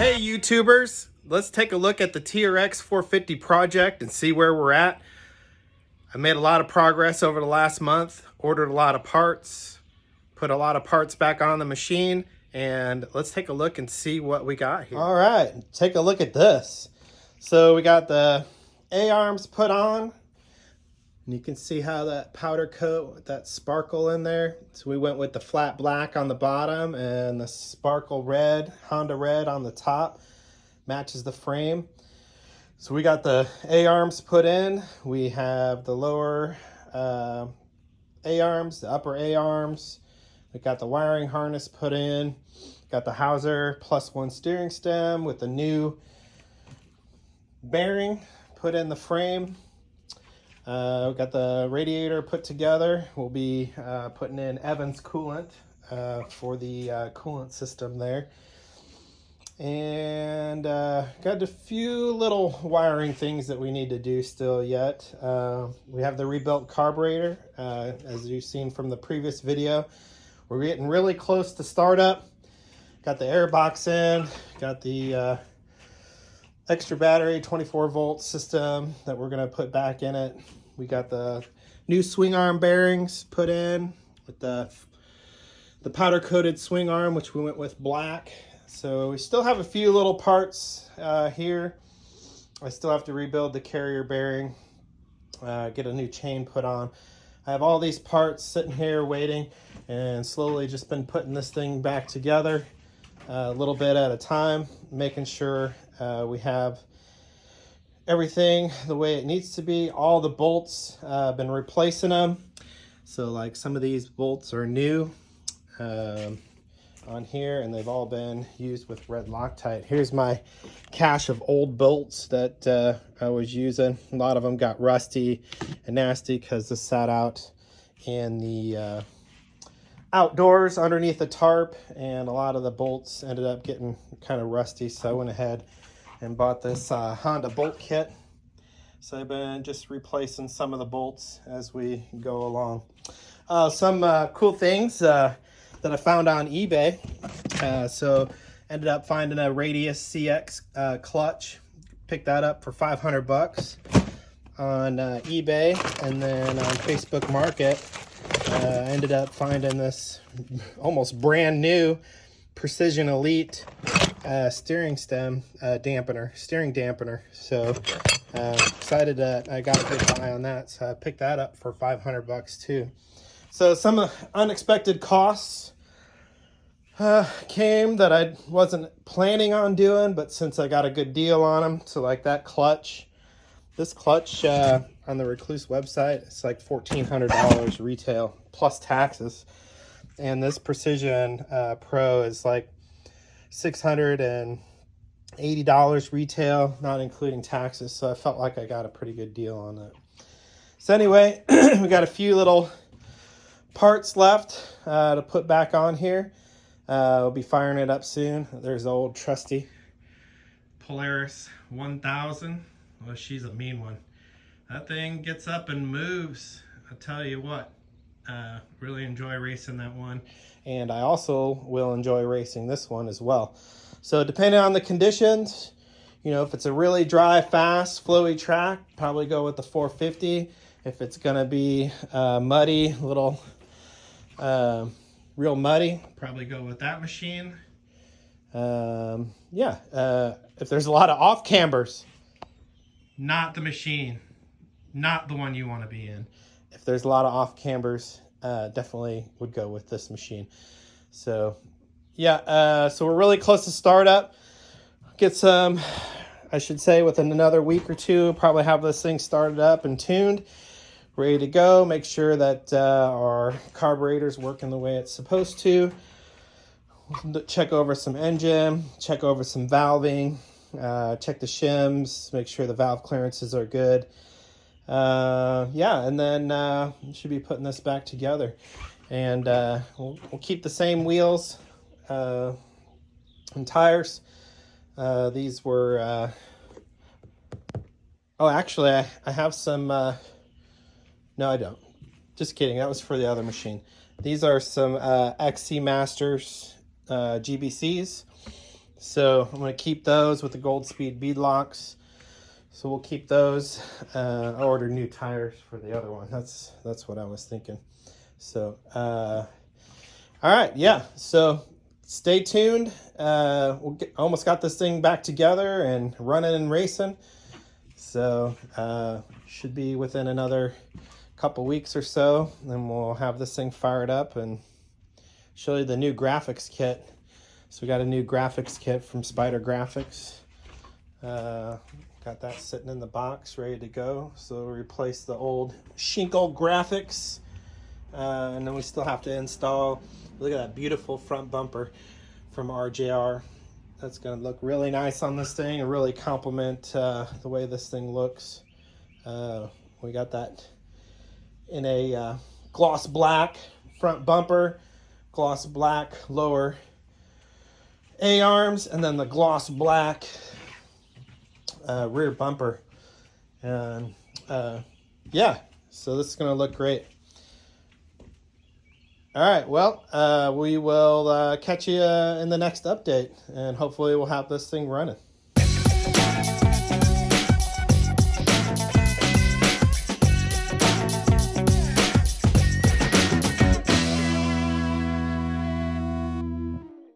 Hey YouTubers, let's take a look at the TRX450 project and see where we're at. I made a lot of progress over the last month, ordered a lot of parts, put a lot of parts back on the machine, and let's take a look and see what we got here. All right, take a look at this. So we got the A-arms put on. And you can see how that powder coat with that sparkle in there. So we went with the flat black on the bottom and the sparkle red, Honda red on the top. Matches the frame. So we got the A-arms put in. We have the lower A-arms, the upper A-arms. We got the wiring harness put in. Got the Hauser +1 steering stem with the new bearing put in the frame. We got the radiator put together. We'll be putting in Evans coolant for the coolant system there. And got a few little wiring things that we need to do still yet. We have the rebuilt carburetor, as you've seen from the previous video. We're getting really close to startup. Got the air box in, got the extra battery 24-volt system that we're going to put back in it. We got the new swing arm bearings put in with the powder coated swing arm, which we went with black. So we still have a few little parts here. I still have to rebuild the carrier bearing, get a new chain put on. I have all these parts sitting here waiting, and slowly just been putting this thing back together a little bit at a time, making sure we have everything the way it needs to be. All the bolts, been replacing them. So like some of these bolts are new on here, and they've all been used with red Loctite. Here's my cache of old bolts that I was using. A lot of them got rusty and nasty because this sat out in the outdoors underneath the tarp, and a lot of the bolts ended up getting kind of rusty, so I went ahead and bought this Honda bolt kit. So I've been just replacing some of the bolts as we go along. Some cool things that I found on eBay. So ended up finding a Radius CX clutch. Picked that up for 500 bucks on eBay, and then on Facebook Market ended up finding this almost brand new Precision Elite steering dampener. So excited that I got a good buy on that. So I picked that up for 500 bucks too. So some unexpected costs came that I wasn't planning on doing, but since I got a good deal on them, so like that clutch, this clutch on the Recluse website, it's like $1,400 retail plus taxes, and this Precision Pro is like $680 retail, not including taxes. So I felt like I got a pretty good deal on it. So anyway, we got a few little parts left to put back on here. We'll be firing it up soon. There's the old trusty Polaris 1000. Well, she's a mean one. That thing gets up and moves. I'll tell you what, really enjoy racing that one. And I also will enjoy racing this one as well. So depending on the conditions, you know, if it's a really dry, fast, flowy track, probably go with the 450. If it's gonna be muddy, little real muddy, probably go with that machine. If there's a lot of off cambers, not the machine, not the one you want to be in. If there's a lot of off cambers, definitely would go with this machine. So yeah, so we're really close to startup. Get some, I should say, within another week or two, probably have this thing started up and tuned, ready to go. Make sure that our carburetor's working the way it's supposed to. Check over some engine, check over some valving, check the shims, make sure the valve clearances are good. And then should be putting this back together. And we'll keep the same wheels and tires. These were... oh, actually, I have some... no, I don't. Just kidding. That was for the other machine. These are some XC Masters GBCs. So I'm going to keep those with the Gold Speed bead locks. So we'll keep those. I ordered new tires for the other one. That's what I was thinking. So, all right, yeah. So stay tuned. Almost got this thing back together and running and racing. So should be within another couple weeks or so, and we'll have this thing fired up and show you the new graphics kit. So we got a new graphics kit from Spider Graphics. Got that sitting in the box ready to go. So we'll replace the old Shinko graphics. And then we still have to install, look at that beautiful front bumper from RJR. That's going to look really nice on this thing and really complement the way this thing looks. We got that in a gloss black front bumper, gloss black lower A-arms, and then the gloss black rear bumper. And yeah, so this is going to look great. All right, well, we will catch you in the next update, and hopefully we'll have this thing running.